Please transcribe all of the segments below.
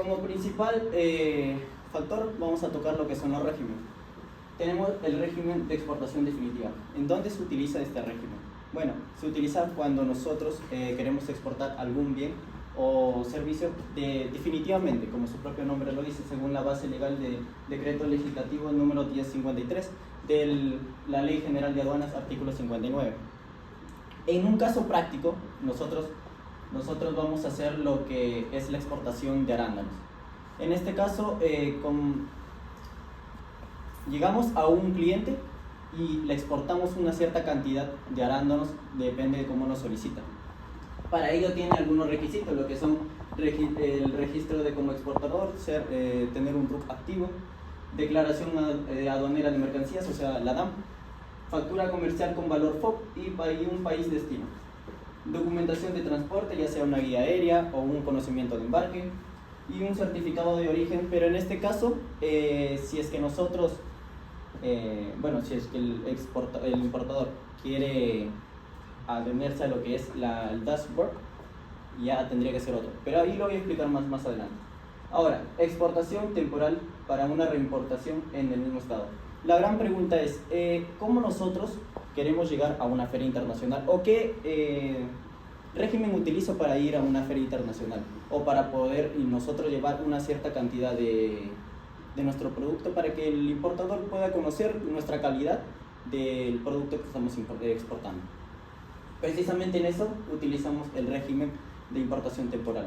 Como principal factor vamos a tocar lo que son los regímenes. Tenemos el régimen de exportación definitiva. ¿En dónde se utiliza este régimen? Bueno, se utiliza cuando nosotros queremos exportar algún bien o servicio definitivamente, como su propio nombre lo dice, según la base legal de Decreto Legislativo número 1053 de la Ley General de Aduanas, artículo 59. En un caso práctico, nosotros vamos a hacer lo que es la exportación de arándanos. En este caso, llegamos a un cliente y le exportamos una cierta cantidad de arándanos, depende de cómo nos solicita. Para ello tiene algunos requisitos, lo que son el registro de como exportador, tener un RUC activo, declaración aduanera de mercancías, o sea, la DAM, factura comercial con valor FOB y un país destino, documentación de transporte, ya sea una guía aérea o un conocimiento de embarque, y un certificado de origen. Pero en este caso, si es que nosotros, si es que el importador quiere atenerse a lo que es el dashboard, ya tendría que ser otro, pero ahí lo voy a explicar más adelante. Ahora, exportación temporal para una reimportación en el mismo estado. La gran pregunta es, ¿cómo nosotros queremos llegar a una feria internacional? ¿O qué régimen utilizo para ir a una feria internacional? O para poder nosotros llevar una cierta cantidad de nuestro producto para que el importador pueda conocer nuestra calidad del producto que estamos exportando. Precisamente en eso utilizamos el régimen de importación temporal.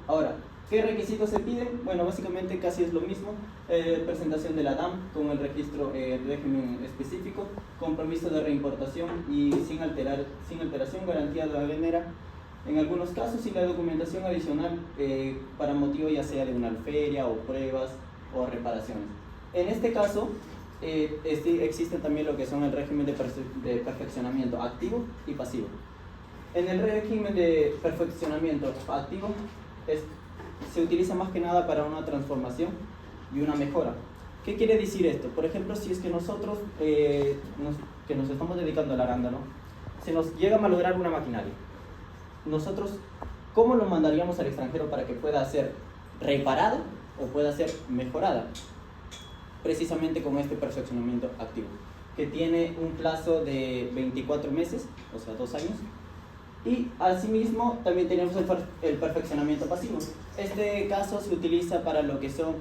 Ahora, ¿qué requisitos se piden? Bueno, básicamente casi es lo mismo. Presentación de la DAM con el registro régimen específico, compromiso de reimportación y sin alteración, garantía aduanera en algunos casos, y la documentación adicional para motivo ya sea de una alferia o pruebas o reparaciones. En este caso, existe también lo que son el régimen de perfeccionamiento activo y pasivo. En el régimen de perfeccionamiento activo se utiliza más que nada para una transformación y una mejora. ¿Qué quiere decir esto? Por ejemplo, si es que nosotros que nos estamos dedicando al arándano, se nos llega a malograr una maquinaria, nosotros, ¿cómo lo mandaríamos al extranjero para que pueda ser reparada o pueda ser mejorada? Precisamente con este perfeccionamiento activo, que tiene un plazo de 24 meses, o sea 2 años. Y asimismo también tenemos el perfeccionamiento pasivo. Este caso se utiliza para lo que son,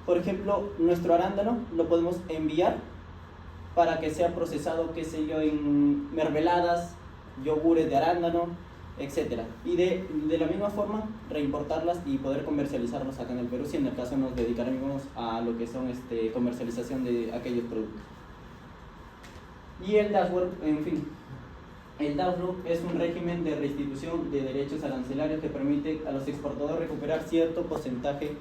por ejemplo, nuestro arándano lo podemos enviar para que sea procesado, qué sé yo, en mermeladas, yogures de arándano, etc. Y de la misma forma reimportarlas y poder comercializarlos acá en el Perú, si en el caso nos dedicaremos a lo que son comercialización de aquellos productos. Y el dashboard, en fin, el dashboard es un régimen de restitución de derechos arancelarios que permite a los exportadores recuperar cierto porcentaje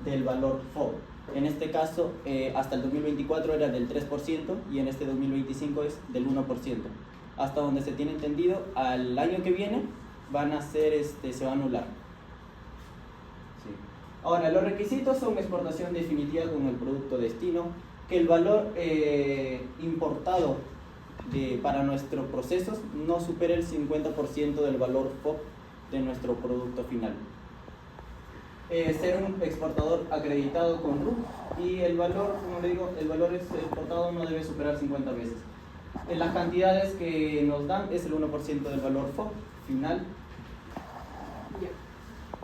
del valor FOB. En este caso, hasta el 2024 era del 3% y en este 2025 es del 1%. Hasta donde se tiene entendido, al año que viene se va a anular. Sí. Ahora, los requisitos son exportación definitiva con el producto destino, que el valor importado para nuestros procesos no supere el 50% del valor FOB de nuestro producto final. Ser un exportador acreditado con RUC, y el valor, como le digo, el valor exportado no debe superar 50 veces. En las cantidades que nos dan es el 1% del valor FOB final.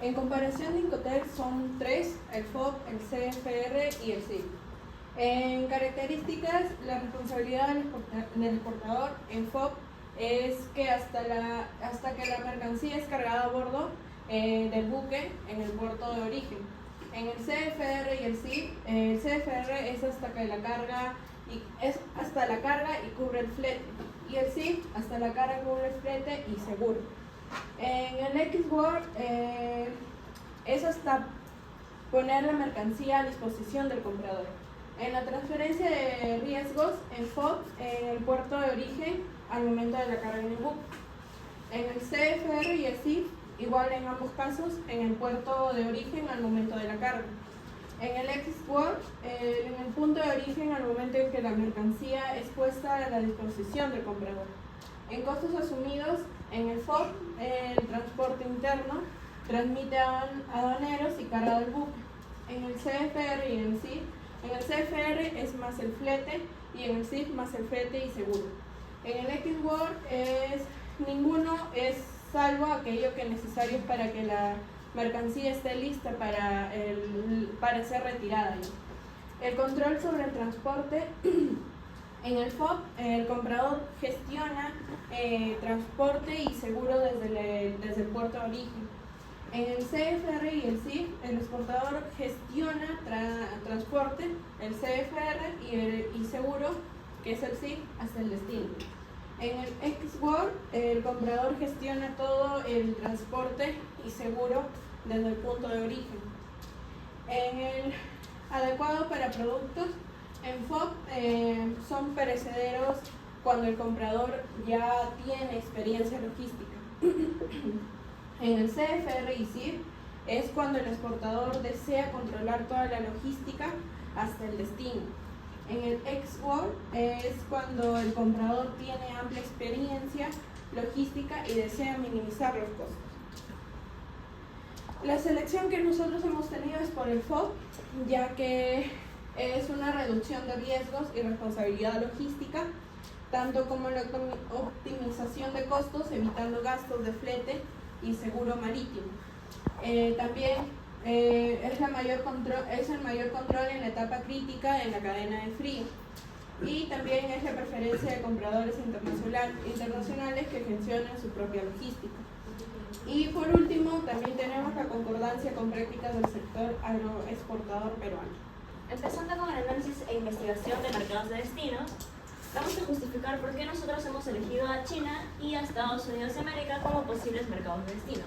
En comparación de Incoterm son 3, el FOB, el CFR y el CIF. En características, la responsabilidad del exportador en FOB es que hasta que la mercancía es cargada a bordo del buque en el puerto de origen. En el CFR y el CFR es hasta la carga y cubre el flete, y el CIF hasta la carga, cubre el flete y seguro. En el XWORD es hasta poner la mercancía a disposición del comprador. En la transferencia de riesgos, en FOB, en el puerto de origen al momento de la carga en el buque. En el CFR y el CIF, igual en ambos casos, en el puerto de origen al momento de la carga. En el XWORD, en el punto de origen al momento en que la mercancía es puesta a la disposición del comprador. En costos asumidos, En el FOB, el transporte interno transmite a aduaneros y carga del buque. En el CFR y en el CIF, en el CFR es más el flete y en el CIF más el flete y seguro. En el XWORD ninguno es salvo aquello que es necesario para que la mercancía esté lista para ser retirada. El control sobre el transporte. En el FOB, el comprador gestiona transporte y seguro desde el puerto de origen. En el CFR y el CIF, el exportador gestiona transporte, el CFR y seguro, que es el CIF, hasta el destino. En el XWORD, el comprador gestiona todo el transporte y seguro desde el punto de origen. En el adecuado para productos, en FOB son perecederos cuando el comprador ya tiene experiencia logística. En el CFR y CIF es cuando el exportador desea controlar toda la logística hasta el destino. En el XWORD es cuando el comprador tiene amplia experiencia logística y desea minimizar los costos. La selección que nosotros hemos tenido es por el FOB, ya que es una reducción de riesgos y responsabilidad logística, tanto como la optimización de costos, evitando gastos de flete y seguro marítimo. También es el mayor control en la etapa crítica en la cadena de frío. Y también es la preferencia de compradores internacionales que gestionan su propia logística. Y por último, también tenemos la concordancia con prácticas del sector agroexportador peruano. Empezando con el análisis e investigación de mercados de destino, vamos a justificar por qué nosotros hemos elegido a China y a Estados Unidos de América como posibles mercados de destino.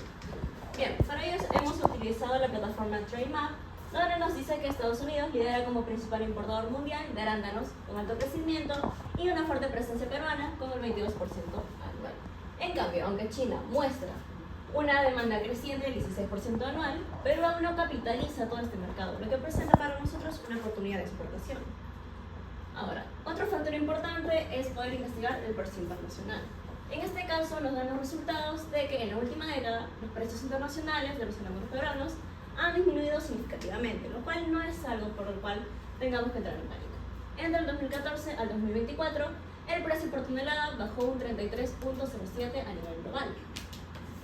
Bien, para ello hemos utilizado la plataforma TradeMap, donde nos dice que Estados Unidos lidera como principal importador mundial de arándanos con alto crecimiento y una fuerte presencia peruana con el 22% anual. En cambio, aunque China muestra una demanda creciente del 16% anual, Perú aún no capitaliza todo este mercado, lo que presenta para nosotros una oportunidad de exportación. Ahora, otro factor importante es poder investigar el precio internacional. En este caso nos dan los resultados de que en la última década los precios internacionales de los enamoros peruanos han disminuido significativamente, lo cual no es algo por el cual tengamos que entrar en pánico. Entre el 2014 al 2024, el precio por tonelada bajó un 33.07 a nivel global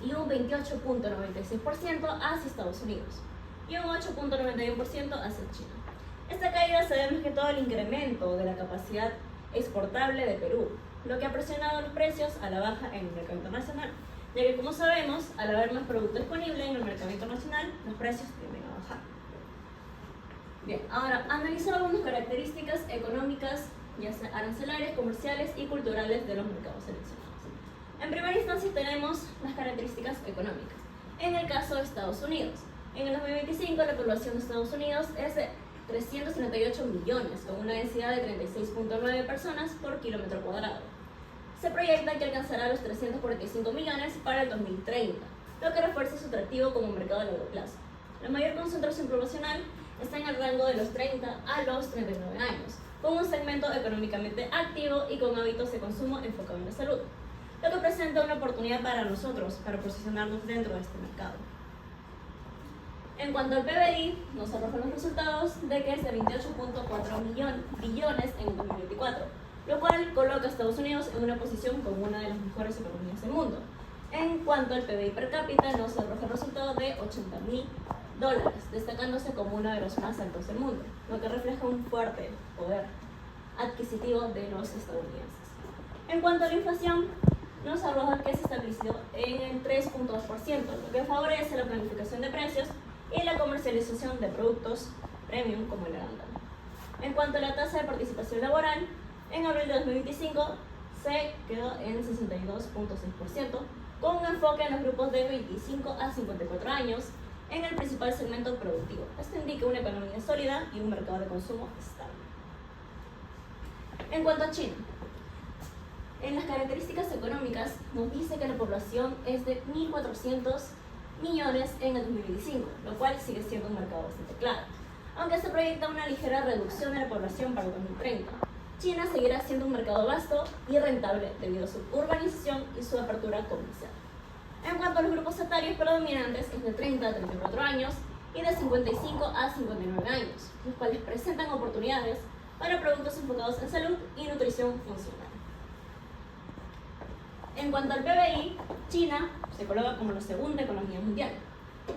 y un 28.96% hacia Estados Unidos y un 8.91% hacia China. Esta caída se debe más que todo al incremento de la capacidad exportable de Perú, lo que ha presionado los precios a la baja en el mercado internacional, ya que, como sabemos, al haber más producto disponible en el mercado internacional, los precios tienden a bajar. Bien, ahora analizar algunas características económicas, ya sea arancelarias, comerciales y culturales de los mercados seleccionados. En primera instancia tenemos las características económicas. En el caso de Estados Unidos, en el 2025 la población de Estados Unidos es de 338 millones, con una densidad de 36.9 personas por kilómetro cuadrado. Se proyecta que alcanzará los 345 millones para el 2030, lo que refuerza su atractivo como mercado a largo plazo. La mayor concentración poblacional está en el rango de los 30 a los 39 años, con un segmento económicamente activo y con hábitos de consumo enfocado en la salud, lo que presenta una oportunidad para nosotros para posicionarnos dentro de este mercado. En cuanto al PBI, nos arrojan los resultados de que es de 28.4 billones en el 2024, lo cual coloca a Estados Unidos en una posición como una de las mejores economías del mundo. En cuanto al PBI per cápita, nos arroja el resultado de $80.000, destacándose como uno de los más altos del mundo, lo que refleja un fuerte poder adquisitivo de los estadounidenses. En cuanto a la inflación, nos arroja que se estabilizó en el 3.2%, lo que favorece la planificación de precios y la comercialización de productos premium como el arándano. En cuanto a la tasa de participación laboral, en abril de 2025 se quedó en 62.6%, con un enfoque en los grupos de 25 a 54 años en el principal segmento productivo. Esto indica una economía sólida y un mercado de consumo estable. En cuanto a China, en las características económicas nos dice que la población es de 1.400 millones en el 2025, lo cual sigue siendo un mercado bastante claro, aunque se proyecta una ligera reducción de la población para el 2030. China seguirá siendo un mercado vasto y rentable debido a su urbanización y su apertura comercial. En cuanto a los grupos etarios predominantes, es de 30 a 34 años y de 55 a 59 años, los cuales presentan oportunidades para productos enfocados en salud y nutrición funcional. En cuanto al PBI, China se coloca como la segunda economía mundial.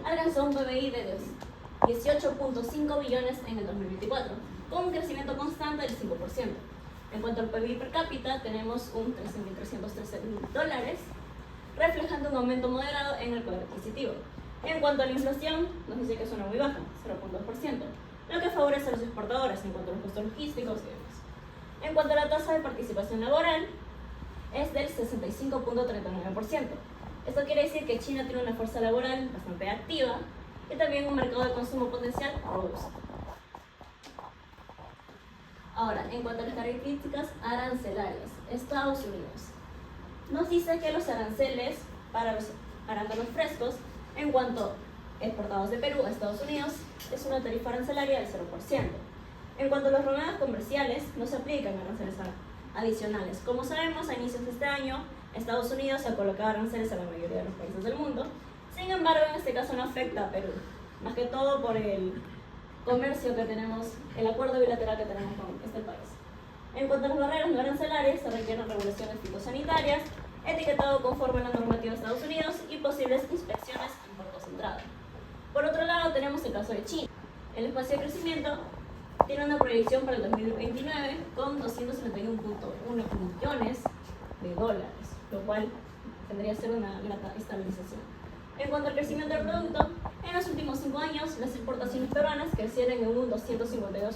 Alcanzó un PBI de 18.5 billones en el 2024, con un crecimiento constante del 5%. En cuanto al PBI per cápita, tenemos un $13.313, reflejando un aumento moderado en el poder adquisitivo. En cuanto a la inflación, nos dice que es una muy baja, 0.2%, lo que favorece a los exportadores en cuanto a los costos logísticos y demás. En cuanto a la tasa de participación laboral, es del 65.39%. Esto quiere decir que China tiene una fuerza laboral bastante activa y también un mercado de consumo potencial robusto. Ahora, en cuanto a las características arancelarias, Estados Unidos nos dice que los aranceles para los arándanos frescos, en cuanto exportados de Perú a Estados Unidos, es una tarifa arancelaria del 0%. En cuanto a los rodajes comerciales, no se aplican aranceles adicionales. Como sabemos, a inicios de este año, Estados Unidos ha colocado aranceles a la mayoría de los países del mundo. Sin embargo, en este caso no afecta a Perú, más que todo por el comercio que tenemos, el acuerdo bilateral que tenemos con este país. En cuanto a las barreras no arancelarias, se requieren regulaciones fitosanitarias, etiquetado conforme a la normativa de Estados Unidos y posibles inspecciones en puertos de entrada. Por otro lado, tenemos el caso de China. El espacio de crecimiento tiene una proyección para el 2029 con 231.1 millones de dólares, lo cual tendría que ser una grata estabilización. En cuanto al crecimiento del producto, en los últimos 5 años las exportaciones peruanas crecieron en un 252.38%.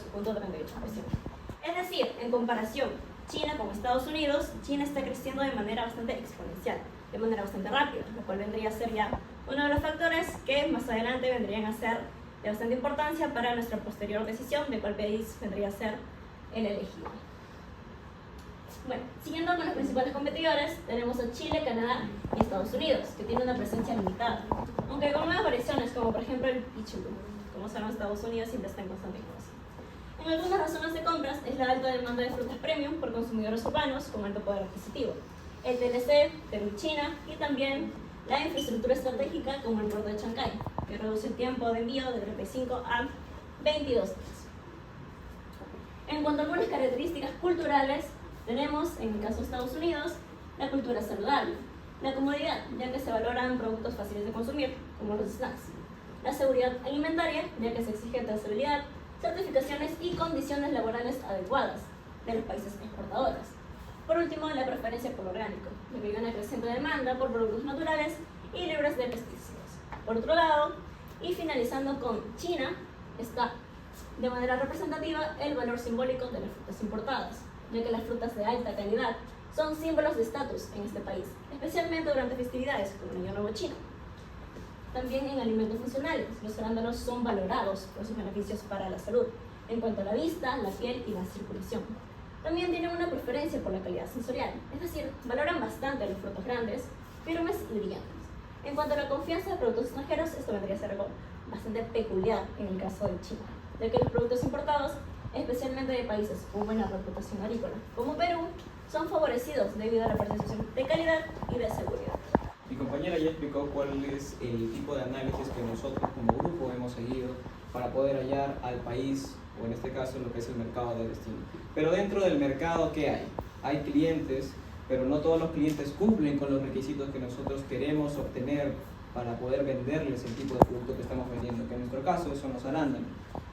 Es decir, en comparación China con Estados Unidos, China está creciendo de manera bastante exponencial, de manera bastante rápida, lo cual vendría a ser ya uno de los factores que más adelante vendrían a ser de bastante importancia para nuestra posterior decisión de cuál país vendría a ser el elegido. Bueno, siguiendo con los principales competidores, tenemos a Chile, Canadá y Estados Unidos, que tienen una presencia limitada, aunque con nuevas variaciones, como por ejemplo el Pichulú. Como saben, Estados Unidos siempre está en constante innovación. En algunas razones de compras es la alta demanda de frutas premium por consumidores urbanos con alto poder adquisitivo, el TLC, Perú y China, y también la infraestructura estratégica como el puerto de Chancay, que reduce el tiempo de envío de 35 a 22 días. En cuanto a algunas características culturales, tenemos, en el caso de Estados Unidos, la cultura saludable, la comodidad, ya que se valoran productos fáciles de consumir, como los snacks, la seguridad alimentaria, ya que se exige trazabilidad, certificaciones y condiciones laborales adecuadas de los países exportadores. Por último, la preferencia por lo orgánico, ya que hay una creciente demanda por productos naturales y libres de pesticidas. Por otro lado, y finalizando con China, está de manera representativa el valor simbólico de las frutas importadas, ya que las frutas de alta calidad son símbolos de estatus en este país, especialmente durante festividades como el Año Nuevo Chino. También en alimentos funcionales, los arándanos son valorados por sus beneficios para la salud, en cuanto a la vista, la piel y la circulación. También tienen una preferencia por la calidad sensorial, es decir, valoran bastante los frutos grandes, firmes y brillantes. En cuanto a la confianza de productos extranjeros, esto vendría a ser algo bastante peculiar en el caso de China, ya que los productos importados, especialmente de países con buena reputación agrícola, como Perú, son favorecidos debido a la percepción de calidad y de seguridad. Mi compañera ya explicó cuál es el tipo de análisis que nosotros como grupo hemos seguido para poder hallar al país, o en este caso lo que es el mercado de destino. Pero dentro del mercado, ¿qué hay? Hay clientes, pero no todos los clientes cumplen con los requisitos que nosotros queremos obtener para poder venderles el tipo de producto que estamos vendiendo, que en nuestro caso son los arándanos.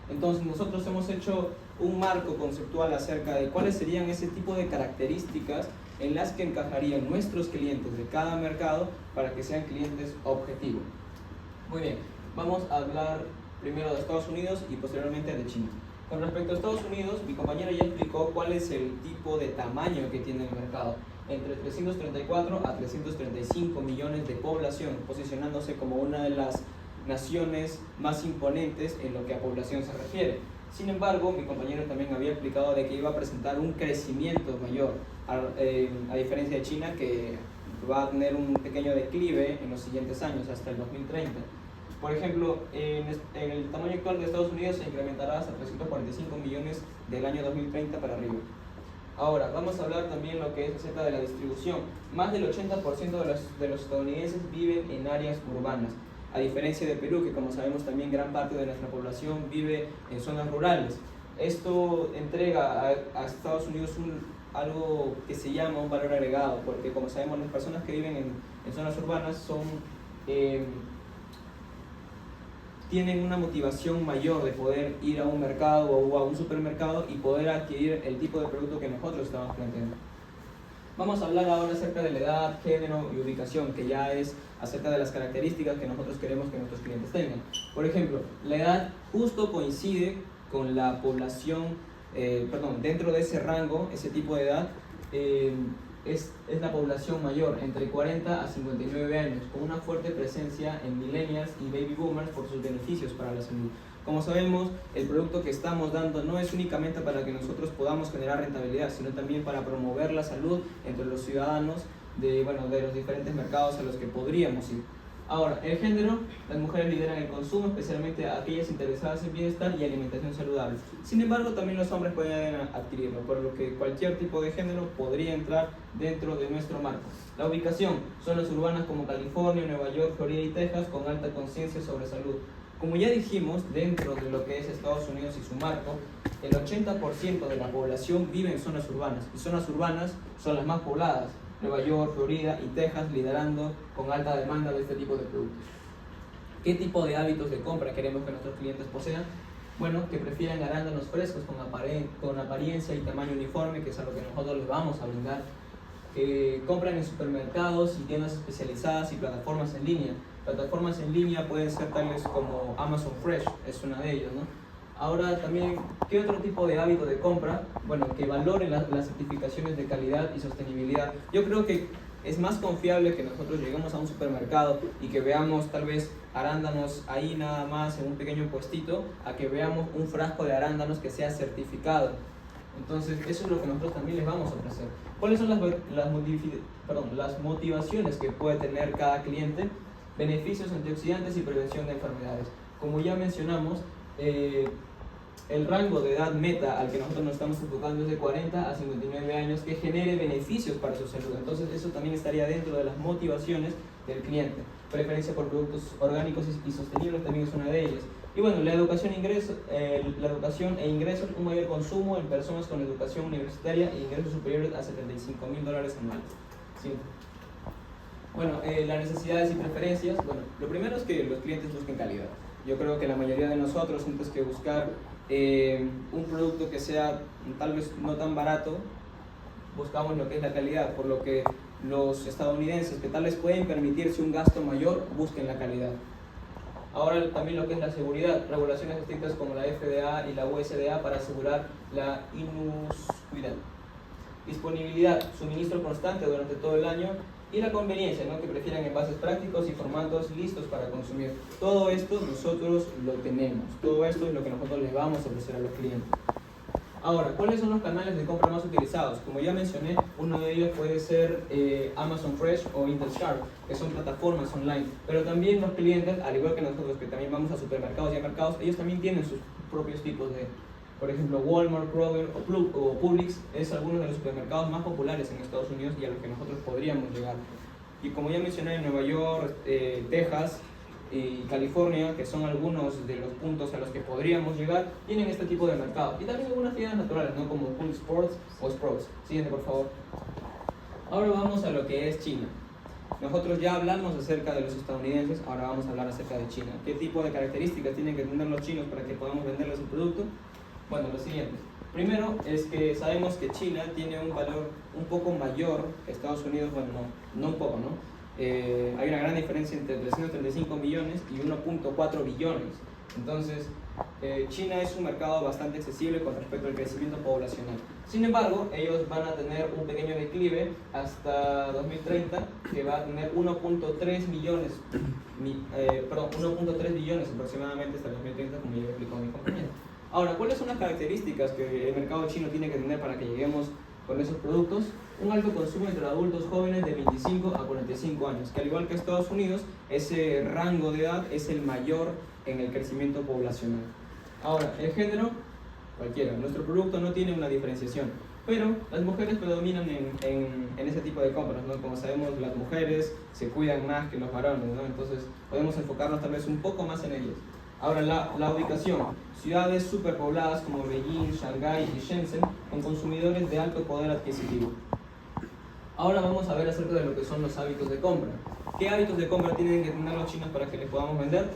Entonces nosotros hemos hecho un marco conceptual acerca de cuáles serían ese tipo de características en las que encajarían nuestros clientes de cada mercado para que sean clientes objetivos. Muy bien, vamos a hablar primero de Estados Unidos y posteriormente de China. Con respecto a Estados Unidos, mi compañera ya explicó cuál es el tipo de tamaño que tiene el mercado, entre 334 a 335 millones de población, posicionándose como una de las naciones más imponentes en lo que a población se refiere. Sin embargo, mi compañero también había explicado de que iba a presentar un crecimiento mayor, a diferencia de China, que va a tener un pequeño declive en los siguientes años, hasta el 2030. Por ejemplo, en el tamaño actual de Estados Unidos se incrementará hasta 345 millones del año 2030 para arriba. Ahora, vamos a hablar también lo que es acerca de la distribución. Más del 80% de los estadounidenses viven en áreas urbanas, a diferencia de Perú, que como sabemos también gran parte de nuestra población vive en zonas rurales. Esto entrega a Estados Unidos algo que se llama un valor agregado, porque como sabemos las personas que viven en zonas urbanas tienen una motivación mayor de poder ir a un mercado o a un supermercado y poder adquirir el tipo de producto que nosotros estamos planteando. Vamos a hablar ahora acerca de la edad, género y ubicación, que ya es acerca de las características que nosotros queremos que nuestros clientes tengan. Por ejemplo, la edad justo coincide con la población, dentro de ese rango, ese tipo de edad, es la población mayor, entre 40 a 59 años, con una fuerte presencia en millennials y baby boomers por sus beneficios para la salud. Como sabemos, el producto que estamos dando no es únicamente para que nosotros podamos generar rentabilidad, sino también para promover la salud entre los ciudadanos de los diferentes mercados a los que podríamos ir. Ahora, el género, las mujeres lideran el consumo, especialmente aquellas interesadas en bienestar y alimentación saludable. Sin embargo, también los hombres pueden adquirirlo, por lo que cualquier tipo de género podría entrar dentro de nuestro marco. La ubicación, zonas urbanas como California, Nueva York, Florida y Texas, con alta conciencia sobre salud. Como ya dijimos, dentro de lo que es Estados Unidos y su marco, el 80% de la población vive en zonas urbanas, y zonas urbanas son las más pobladas. Nueva York, Florida y Texas liderando con alta demanda de este tipo de productos. ¿Qué tipo de hábitos de compra queremos que nuestros clientes posean? Bueno, que prefieran arándanos frescos con apariencia y tamaño uniforme, que es a lo que nosotros les vamos a brindar. Que compran en supermercados y tiendas especializadas y plataformas en línea. Plataformas en línea pueden ser tales como Amazon Fresh, es una de ellas, ¿no? Ahora también, ¿qué otro tipo de hábito de compra? Bueno, que valoren las certificaciones de calidad y sostenibilidad. Yo creo que es más confiable que nosotros lleguemos a un supermercado y que veamos tal vez arándanos ahí nada más en un pequeño puestito, a que veamos un frasco de arándanos que sea certificado. Entonces, eso es lo que nosotros también les vamos a ofrecer. ¿Cuáles son las motivaciones que puede tener cada cliente? Beneficios antioxidantes y prevención de enfermedades. Como ya mencionamos, el rango de edad meta al que nosotros nos estamos enfocando es de 40 a 59 años, que genere beneficios para su salud. Entonces eso también estaría dentro de las motivaciones del cliente. Preferencia por productos orgánicos y sostenibles también es una de ellas. Y bueno, la educación e ingresos, un mayor consumo en personas con educación universitaria e ingresos superiores a $75,000 anuales. ¿Sí? Bueno, las necesidades y preferencias. Bueno, lo primero es que los clientes busquen calidad. Yo creo que la mayoría de nosotros, antes que buscar un producto que sea tal vez no tan barato, buscamos lo que es la calidad, por lo que los estadounidenses que tal vez pueden permitirse un gasto mayor, busquen la calidad. Ahora también lo que es la seguridad, regulaciones estrictas como la FDA y la USDA para asegurar la inocuidad. Disponibilidad, suministro constante durante todo el año. Y la conveniencia, ¿no? Que prefieran envases prácticos y formatos listos para consumir. Todo esto nosotros lo tenemos. Todo esto es lo que nosotros les vamos a ofrecer a los clientes. Ahora, ¿cuáles son los canales de compra más utilizados? Como ya mencioné, uno de ellos puede ser Amazon Fresh o Intersharp, que son plataformas online. Pero también los clientes, al igual que nosotros que también vamos a supermercados y a mercados, ellos también tienen sus propios tipos de... Por ejemplo, Walmart, Kroger o Publix es algunos de los supermercados más populares en Estados Unidos y a los que nosotros podríamos llegar. Y como ya mencioné, en Nueva York, Texas y California, que son algunos de los puntos a los que podríamos llegar, tienen este tipo de mercados. Y también algunas tiendas naturales, ¿no? Como Full Sports o Sprouts. Siguiente, por favor. Ahora vamos a lo que es China. Nosotros ya hablamos acerca de los estadounidenses, ahora vamos a hablar acerca de China. ¿Qué tipo de características tienen que tener los chinos para que podamos venderles el producto? Bueno, lo siguiente. Primero es que sabemos que China tiene un valor un poco mayor que Estados Unidos, bueno, no un poco, ¿no? Hay una gran diferencia entre 335 millones y 1.4 billones. Entonces, China es un mercado bastante accesible con respecto al crecimiento poblacional. Sin embargo, ellos van a tener un pequeño declive hasta 2030, que va a tener 1.3 billones aproximadamente hasta 2030, como ya explicó mi compañero. Ahora, ¿cuáles son las características que el mercado chino tiene que tener para que lleguemos con esos productos? Un alto consumo entre adultos jóvenes de 25 a 45 años, que al igual que Estados Unidos, ese rango de edad es el mayor en el crecimiento poblacional. Ahora, el género, cualquiera. Nuestro producto no tiene una diferenciación. Pero las mujeres predominan en ese tipo de compras, ¿no? Como sabemos, las mujeres se cuidan más que los varones, ¿no? Entonces podemos enfocarnos tal vez un poco más en ellas. Ahora, la ubicación. Ciudades superpobladas como Beijing, Shanghái y Shenzhen, con consumidores de alto poder adquisitivo. Ahora vamos a ver acerca de lo que son los hábitos de compra. ¿Qué hábitos de compra tienen que tener los chinos para que les podamos vender?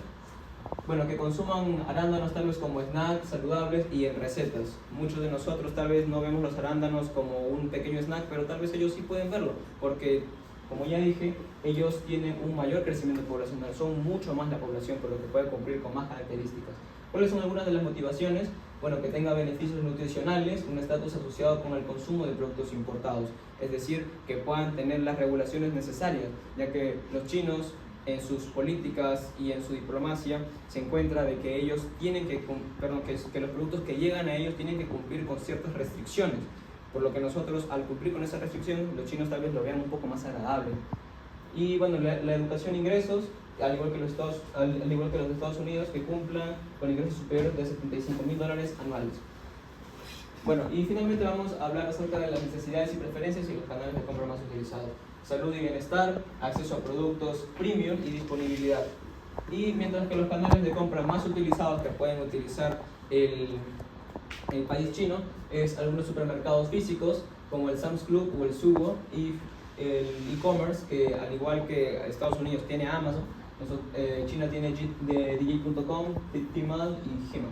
Bueno, que consuman arándanos tal vez como snacks saludables y en recetas. Muchos de nosotros tal vez no vemos los arándanos como un pequeño snack, pero tal vez ellos sí pueden verlo, porque como ya dije, ellos tienen un mayor crecimiento poblacional, son mucho más la población, por lo que puede cumplir con más características. ¿Cuáles son algunas de las motivaciones? Bueno, que tenga beneficios nutricionales, un estatus asociado con el consumo de productos importados, es decir, que puedan tener las regulaciones necesarias, ya que los chinos en sus políticas y en su diplomacia se encuentra de que ellos tienen que los productos que llegan a ellos tienen que cumplir con ciertas restricciones, por lo que nosotros al cumplir con esa restricción los chinos tal vez lo vean un poco más agradable. Y bueno, la educación e ingresos, al igual que los Estados Unidos, que cumplan con ingresos superiores de $75,000 anuales. Bueno, y finalmente vamos a hablar acerca de las necesidades y preferencias y los canales de compra más utilizados. Salud y bienestar, acceso a productos premium y disponibilidad. Y mientras que los canales de compra más utilizados que pueden utilizar el país chino es algunos supermercados físicos como el Sam's Club o el Sugo, y el e-commerce, que al igual que Estados Unidos tiene Amazon, China tiene DJ.com, Tmall y Gema.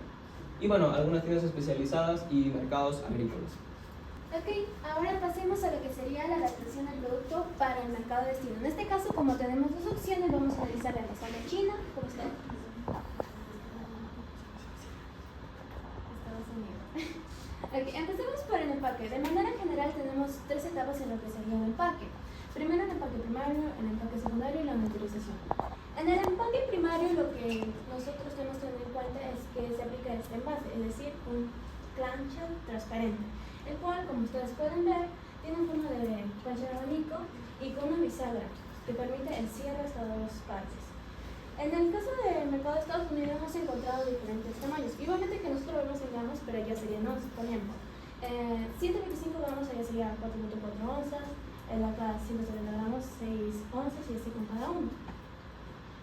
Y bueno, algunas tiendas especializadas y mercados agrícolas. Ok, ahora pasemos a lo que sería la adaptación del producto para el mercado de destino. En este caso, como tenemos dos opciones, vamos a analizar la de China como Estados Unidos. Ok, empecemos por el empaque. De manera general tenemos tres etapas en lo que sería el empaque. Primero el empaque primario, el empaque secundario y la monitorización. En el empaque primario lo que nosotros tenemos que tener en cuenta es que se aplica este envase, es decir, un plancha transparente, el cual, como ustedes pueden ver, tiene forma de plancha de abanico y con una bisagra que permite el cierre hasta dos partes. En el caso del mercado de Estados Unidos hemos encontrado diferentes tamaños. Igualmente que nosotros vemos en gramos, pero ya serían onzas, por ejemplo. 125 gramos allá sería 4.4 onzas, el acá 170 gramos 6 onzas y así con cada uno.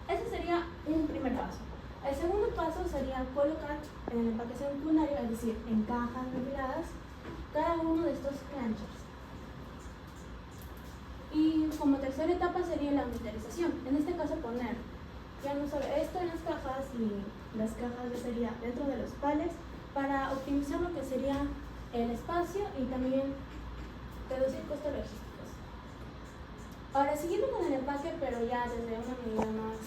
Ese sería un primer paso. El segundo paso sería colocar en el empaque secundario, es decir, en cajas reguladas, cada uno de estos planchas. Y como tercera etapa sería la monitorización. En este caso poner ya no solo esto en las cajas, y las cajas ya sería dentro de los palets para optimizar lo que sería el espacio y también reducir costos logísticos. Ahora, siguiendo con el empaque, pero ya desde una medida más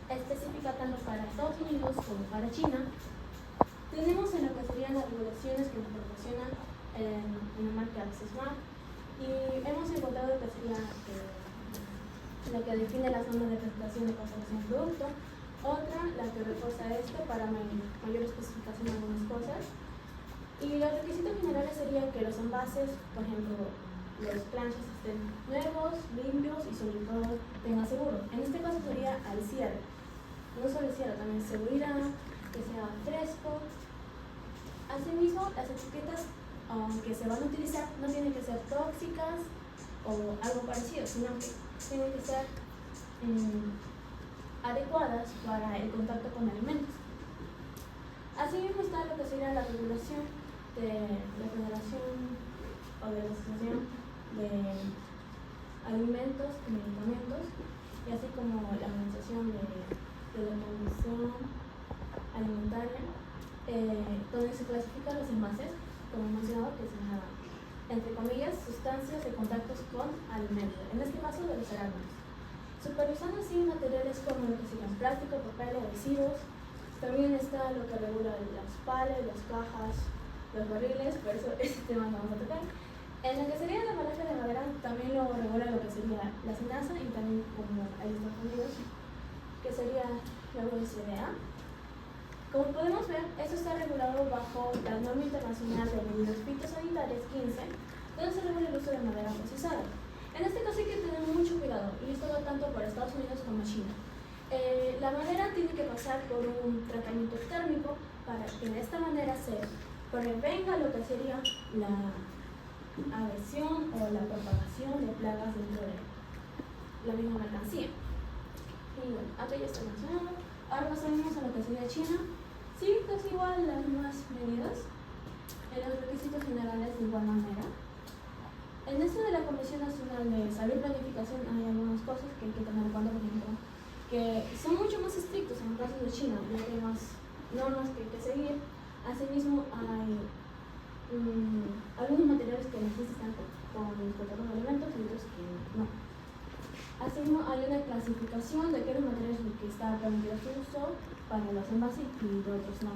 específica tanto para Estados Unidos como para China, tenemos en lo que serían las regulaciones que nos proporcionan en la marca AccessMark, y hemos encontrado que sería lo que define las normas de presentación de conservación del producto, otra la que refuerza esto para mayor especificación de algunas cosas, y los requisitos generales serían que los envases, por ejemplo, los planchas estén nuevos, limpios y sobre todo tengan seguro. En este caso sería al cierre, no solo el cierre, también seguridad, que sea fresco. Asimismo, las etiquetas que se van a utilizar no tienen que ser tóxicas o algo parecido, sino que tienen que ser adecuadas para el contacto con alimentos. Asimismo está lo que sería la regulación de la Federación o de la Asociación de Alimentos y Medicamentos, y así como la Organización de la Comisión Alimentaria, donde se clasifican los envases, como he mencionado, que se llaman, entre comillas, sustancias de contactos con alimentos, en este caso de los arándanos. Supervisando así materiales como lo que serían plástico, papel, adhesivos. También está lo que regula las palets, las cajas, los barriles, por eso ese tema no vamos a tocar. En lo que sería la embalaje de madera también lo regula lo que sería la SENASA, y también como hay Estados Unidos, que sería la USDA. Como podemos ver, esto está regulado bajo la norma internacional de medidas fitosanitarias 15, donde se regula el uso de madera procesada. En este caso hay que tener mucho cuidado, y esto va tanto para Estados Unidos como China. La madera tiene que pasar por un tratamiento térmico para que de esta manera se prevenga lo que sería agresión o la propagación de plagas dentro de la misma mercancía. Y bueno, acá ya está mencionado. Ahora pasaremos a lo que sería China. Sí, casi igual las mismas medidas. En los requisitos generales de igual manera. En esto de la Comisión Nacional de Salud y Planificación hay algunas cosas que hay que tener en cuenta, por ejemplo, que son mucho más estrictos en el caso de China, ya que hay más normas que hay que seguir. Asimismo, hay algunos materiales que necesitan con el control de alimentos y otros que no. Asimismo, hay una clasificación de aquellos materiales en los que está permitido su uso para los envases y de otros no.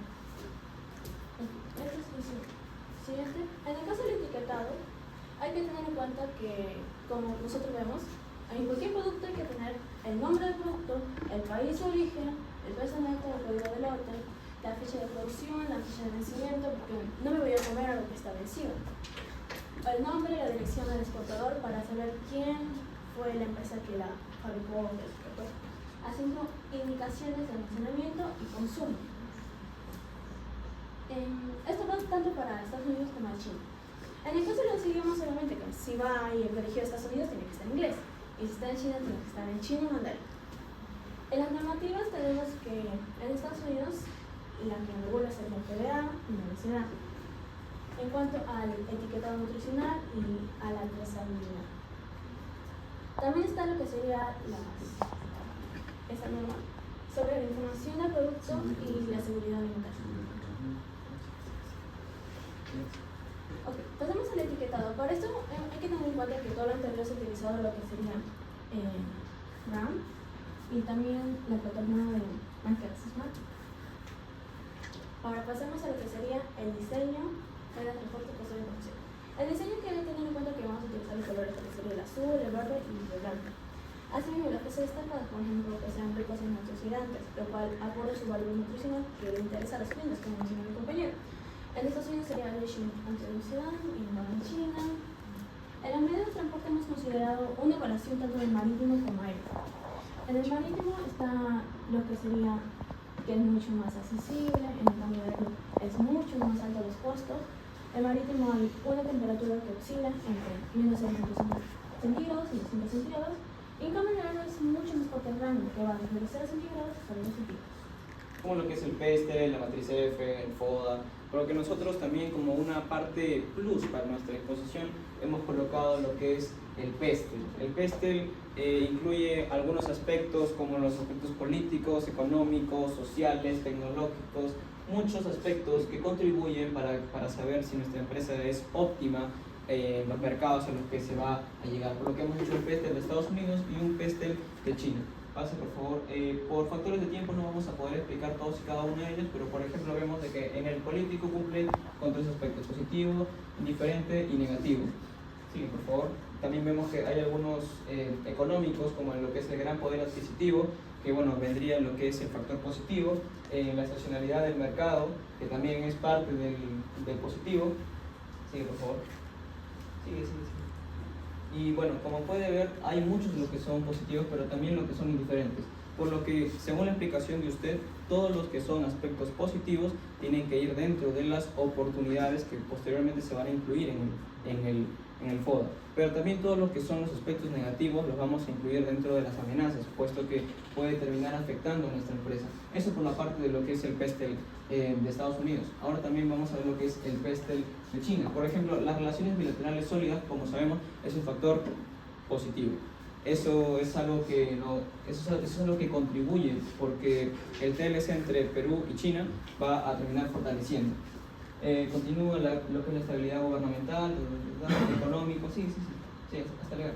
Este es el siguiente. En el caso del etiquetado, hay que tener en cuenta que, como nosotros vemos, en cualquier producto hay que tener el nombre del producto, el país de origen, el peso neto, el código de lote, la fecha de producción, la fecha de vencimiento, porque no me voy a comer algo que está vencido. El nombre y la dirección del exportador para saber quién fue la empresa que la fabricó o exportó. Haciendo indicaciones de almacenamiento y consumo. Esto va tanto para Estados Unidos como para China. En el caso de los idiomas, obviamente, que si va y dirigido a Estados Unidos, tiene que estar en inglés. Y si está en China, tiene que estar en chino y mandarín. En las normativas tenemos que en Estados Unidos la que regula es la FDA y la OECD. En cuanto al etiquetado nutricional y a la trazabilidad. También está lo que sería esa norma sobre la información del producto y la seguridad alimentaria. Ok, pasamos al etiquetado. Para esto hay que tener en cuenta que todo lo anterior se ha utilizado lo que sería RAM y también la plataforma de Microsoft Smart. Ahora pasemos a lo que sería el diseño de la transporte de información. El diseño que hay que tener en cuenta que vamos a utilizar los colores que sería el azul, el verde y el blanco. Asimismo, lo que se destaca, por ejemplo, que sean ricos en antioxidantes, lo cual aporta su valor nutricional que le interesa a los clientes, como mencionó mi compañero. En Estados Unidos sería el antioxidante y no en China. En la medida de transporte hemos considerado una evaluación tanto del marítimo como aéreo. En el marítimo está lo que sería que es mucho más accesible, en el cambio aéreo es mucho más alto los costos. En marítimo hay una temperatura que oscila entre menos 600 centígrados y 200 centígrados. Y en cambio el aéreo es mucho más corto el rango, que va desde los 0 centígrados hasta los 2 centígrados. Como lo que es el PESTEL, la matriz F, el FODA, pero que nosotros también como una parte plus para nuestra exposición hemos colocado lo que es el PESTEL. El PESTEL incluye algunos aspectos como los aspectos políticos, económicos, sociales, tecnológicos, muchos aspectos que contribuyen para saber si nuestra empresa es óptima en los mercados en los que se va a llegar. Por lo que hemos hecho un PESTEL de Estados Unidos y un PESTEL de China. Pase, por favor. Por factores de tiempo no vamos a poder explicar todos y cada uno de ellos, pero por ejemplo vemos de que en el político cumple con 3 aspectos: positivo, indiferente y negativo. Sigue, por favor. También vemos que hay algunos económicos, como en lo que es el gran poder adquisitivo, que bueno, vendría en lo que es el factor positivo, la estacionalidad del mercado, que también es parte del positivo. Sigue, por favor. Sigue. Y bueno, como puede ver, hay muchos de los que son positivos, pero también los que son indiferentes. Por lo que, según la explicación de usted, todos los que son aspectos positivos tienen que ir dentro de las oportunidades que posteriormente se van a incluir en el FODA. Pero también todos los que son los aspectos negativos los vamos a incluir dentro de las amenazas, puesto que puede terminar afectando a nuestra empresa. Eso por la parte de lo que es el PESTEL de Estados Unidos. Ahora también vamos a ver lo que es el PESTEL de China. Por ejemplo, las relaciones bilaterales sólidas, como sabemos, es un factor positivo. Eso es algo que eso es algo que contribuye, porque el TLC entre Perú y China va a terminar fortaleciendo. Continúa lo que es la estabilidad gubernamental, económico, sí, hasta legal.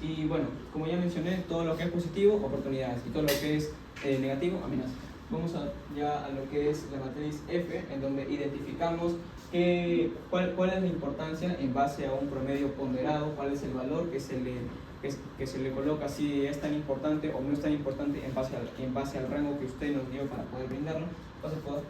Y bueno, como ya mencioné, todo lo que es positivo, oportunidades, y todo lo que es negativo, amenazas. Vamos ya a lo que es la matriz F, en donde identificamos cuál es la importancia en base a un promedio ponderado, cuál es el valor que se le coloca, si es tan importante o no es tan importante en base al rango que usted nos dio para poder brindarlo. Pasa, FODA.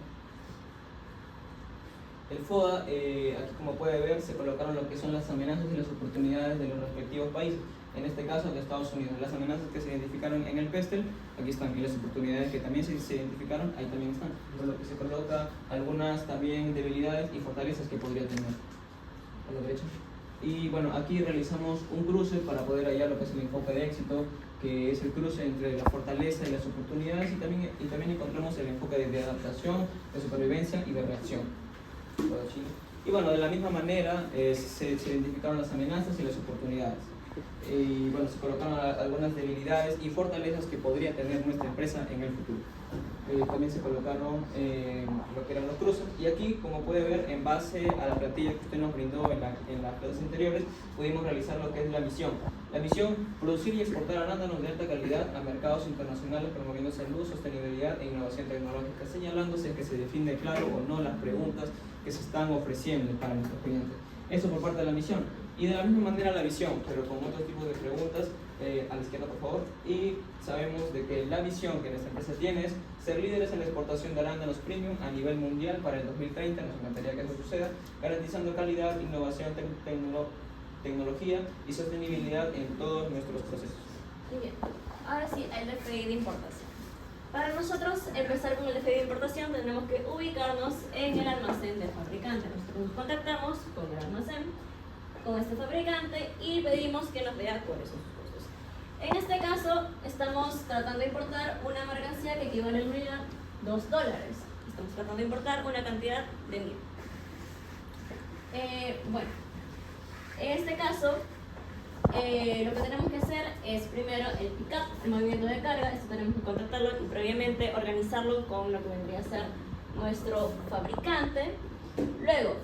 El FODA, aquí como puede ver, se colocaron lo que son las amenazas y las oportunidades de los respectivos países. En este caso de Estados Unidos, las amenazas que se identificaron en el PESTEL, aquí están, y las oportunidades que también se identificaron, ahí también están. Por lo que se coloca algunas también debilidades y fortalezas que podría tener. A la derecha. Y bueno, aquí realizamos un cruce para poder hallar lo que es el enfoque de éxito, que es el cruce entre la fortaleza y las oportunidades, y también encontramos el enfoque de adaptación, de supervivencia y de reacción. Y bueno, de la misma manera se identificaron las amenazas y las oportunidades. Y bueno, se colocaron algunas debilidades y fortalezas que podría tener nuestra empresa en el futuro. También se colocaron lo que eran los cruces, y aquí, como puede ver, en base a la plantilla que usted nos brindó en las clases anteriores, pudimos realizar lo que es la misión. La misión: producir y exportar arándanos de alta calidad a mercados internacionales, promoviendo salud, sostenibilidad e innovación tecnológica, señalándose que se define claro o no las preguntas que se están ofreciendo para nuestros clientes. Eso por parte de la misión. Y de la misma manera la visión, pero con otro tipo de preguntas. A la izquierda, por favor. Y sabemos de que la visión que nuestra empresa tiene es ser líderes en la exportación de arándanos premium a nivel mundial para el 2030, nos encantaría que eso suceda, garantizando calidad, innovación, tecnología y sostenibilidad en todos nuestros procesos. Muy bien, ahora sí, el DFI de importación. Para nosotros empezar con el DFI de importación tenemos que ubicarnos en el almacén del fabricante. Nosotros nos contactamos con el almacén, con este fabricante, y pedimos que nos vea cuáles son sus costos. En este caso estamos tratando de importar una mercancía que equivale en unidad $2. Estamos tratando de importar una cantidad de 1000. Bueno, en este caso lo que tenemos que hacer es primero el pick-up, el movimiento de carga. Esto tenemos que contratarlo y previamente organizarlo con lo que vendría a ser nuestro fabricante. Luego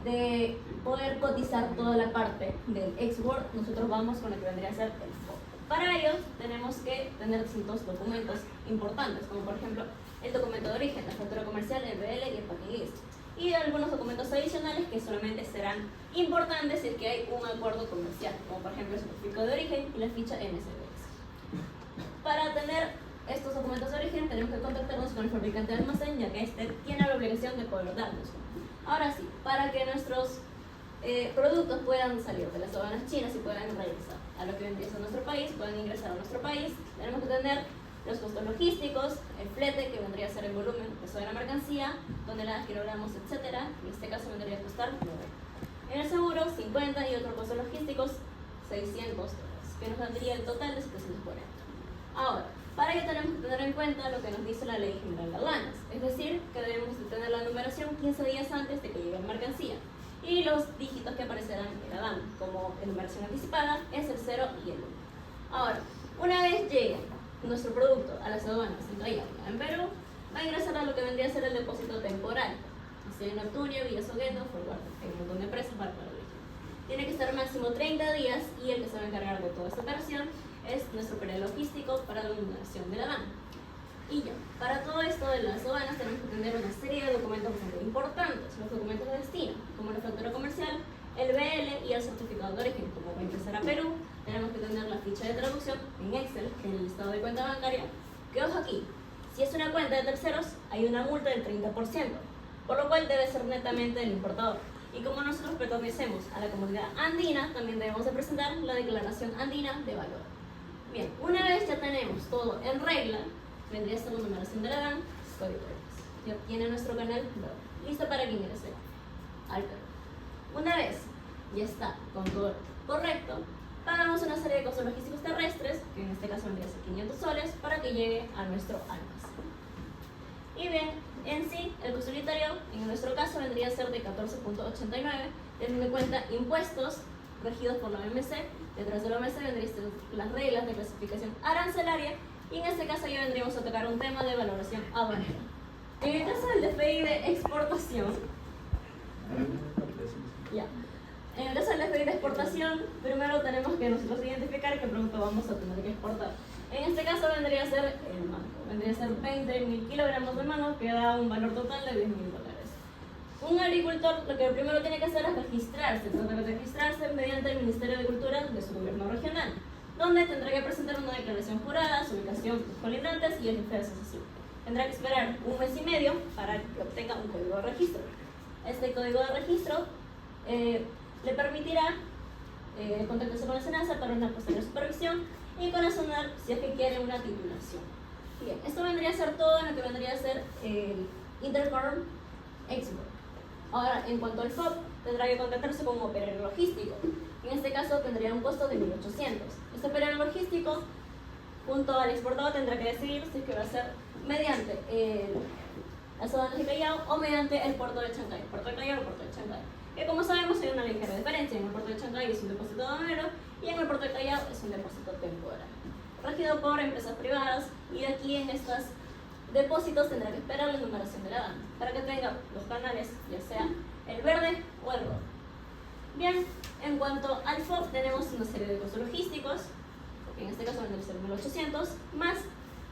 de poder cotizar toda la parte del export, nosotros vamos con lo que vendría a ser el FOB. Para ello tenemos que tener distintos documentos importantes, como por ejemplo el documento de origen, la factura comercial, el BL y el packing list, y algunos documentos adicionales que solamente serán importantes si es que hay un acuerdo comercial, como por ejemplo el certificado de origen y la ficha NSBS. Para tener estos documentos de origen tenemos que contactarnos con el fabricante de almacén, ya que este tiene la obligación de poder darnos. Ahora sí, para que nuestros productos puedan salir de las aduanas chinas y puedan regresar a lo que vendría a nuestro país, puedan ingresar a nuestro país, tenemos que tener los costos logísticos, el flete, que vendría a ser el volumen, peso de la mercancía, toneladas, kilogramos, etc. En este caso vendría a costar 9. En el seguro, 50, y otros costos logísticos, $600, que nos daría el total de 740. Ahora, para ello tenemos que tener en cuenta lo que nos dice la Ley General de Aduanas, es decir, que debemos de tener la numeración 15 días antes de que llegue la mercancía, y los dígitos que aparecerán en la DAN, como enumeración anticipada, es el 0 y el 1. Ahora, una vez llegue nuestro producto a las aduanas en Bahía, en Perú, va a ingresar a lo que vendría a ser el depósito temporal, así en Neptunia, Villa Sogueto, Forward, hay un montón de empresas para el origen. Tiene que estar máximo 30 días, y el que se va a encargar de toda esta operación es nuestro periodo logístico para la numeración de la DAN. Y ya, para todo esto de las aduanas tenemos que tener una serie de documentos bastante importantes: los documentos de destino, como la factura comercial, el BL y el certificado de origen. Como va a ingresar a Perú, tenemos que tener la ficha de traducción en Excel, que es el estado de cuenta bancaria, que, ojo aquí, si es una cuenta de terceros, hay una multa del 30%, por lo cual debe ser netamente del importador. Y como nosotros pertenecemos a la comunidad andina, también debemos de presentar la declaración andina de valor. Bien, una vez ya tenemos todo en regla, vendría a ser la numeración de la DAN, código de éticas. Ya tiene nuestro canal listo para que ingrese al Perú. Una vez ya está con todo correcto, pagamos una serie de costos logísticos terrestres, que en este caso vendría a ser 500 soles, para que llegue a nuestro almacén. Y bien, en sí, el costo unitario en nuestro caso vendría a ser de 14.89, teniendo en cuenta impuestos regidos por la OMC. Detrás de la OMC vendrían las reglas de clasificación arancelaria, y en este caso ya vendríamos a tocar un tema de valoración aduanera. En el caso del DFI de exportación, ya. En el caso del DFI de exportación, primero tenemos que nosotros identificar qué producto vamos a tener que exportar. En este caso vendría a ser el mango, vendría a ser 20.000 kilogramos de mango, que da un valor total de $10.000. Un agricultor lo que primero tiene que hacer es registrarse, trata de registrarse mediante el Ministerio de Cultura de su gobierno regional, donde tendrá que presentar una declaración jurada, su ubicación, sus colindantes y el jefe de asociación. Tendrá que esperar 1 mes y medio para que obtenga un código de registro. Este código de registro le permitirá contactarse con la SENASA para una posterior supervisión y con la SUNAT si es que quiere una titulación. Bien, esto vendría a ser todo en lo que vendría a ser el Intercorp Export. Ahora, en cuanto al FOB, tendrá que contactarse con un operario logístico. En este caso tendría un costo de 1.800. Este operario logístico, junto al exportador, tendrá que decidir si es que va a ser mediante las aduanas de Callao o mediante el puerto de Chancay. Puerto de Callao o puerto de Chancay. Que como sabemos hay una ligera diferencia. En el puerto de Chancay es un depósito aduanero y en el puerto de Callao es un depósito temporal, regido por empresas privadas, y de aquí en estos depósitos tendrá que esperar la numeración de la DAN para que tenga los canales, ya sea el verde o el rojo. Bien, en cuanto al FOB tenemos una serie de costos logísticos, que en este caso vendría a ser 1.800, más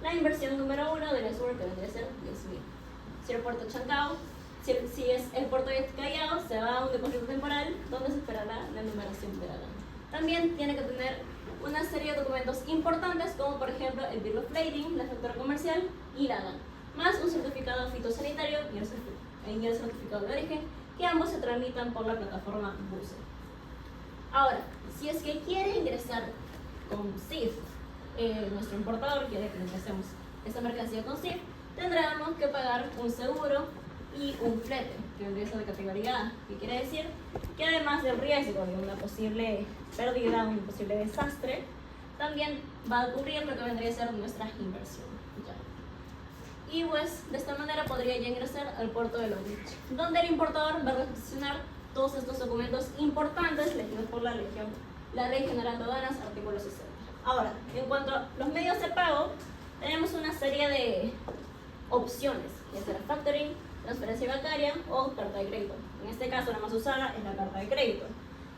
la inversión número 1 del Lesur, que vendría a ser 10.000. Si el puerto de Chancao, si es el puerto de Callao, se va a un depósito temporal donde se esperará la numeración de la DAN. También tiene que tener una serie de documentos importantes, como por ejemplo el Bill of Lading, la factura comercial y la DAN, más un certificado fitosanitario y el certificado de origen, que ambos se tramitan por la plataforma BUSE. Ahora, si es que quiere ingresar con CIF, nuestro importador quiere que ingresemos esta mercancía con CIF, tendremos que pagar un seguro y un flete, que vendría a ser de categoría A, que quiere decir que además del riesgo de una posible pérdida, un posible desastre, también va a cubrir lo que vendría a ser nuestra inversión. Ya. Y pues de esta manera podría ya ingresar al puerto de Long Beach, donde el importador va a recepcionar todos estos documentos importantes elegidos por la Ley General de Aduanas, artículo 60. Ahora, en cuanto a los medios de pago, tenemos una serie de opciones, ya sea factoring, transferencia bancaria o carta de crédito. En este caso la más usada es la carta de crédito,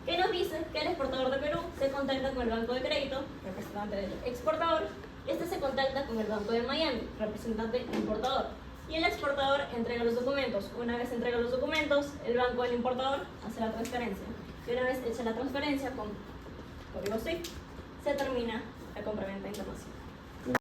que nos dice que el exportador de Perú se contacta con el banco de crédito, representante del exportador, y este se contacta con el banco de Miami, representante importador, y el exportador entrega los documentos. Una vez entrega los documentos, el banco del importador hace la transferencia, y una vez hecha la transferencia con código SWIFT, se termina la compraventa internacional.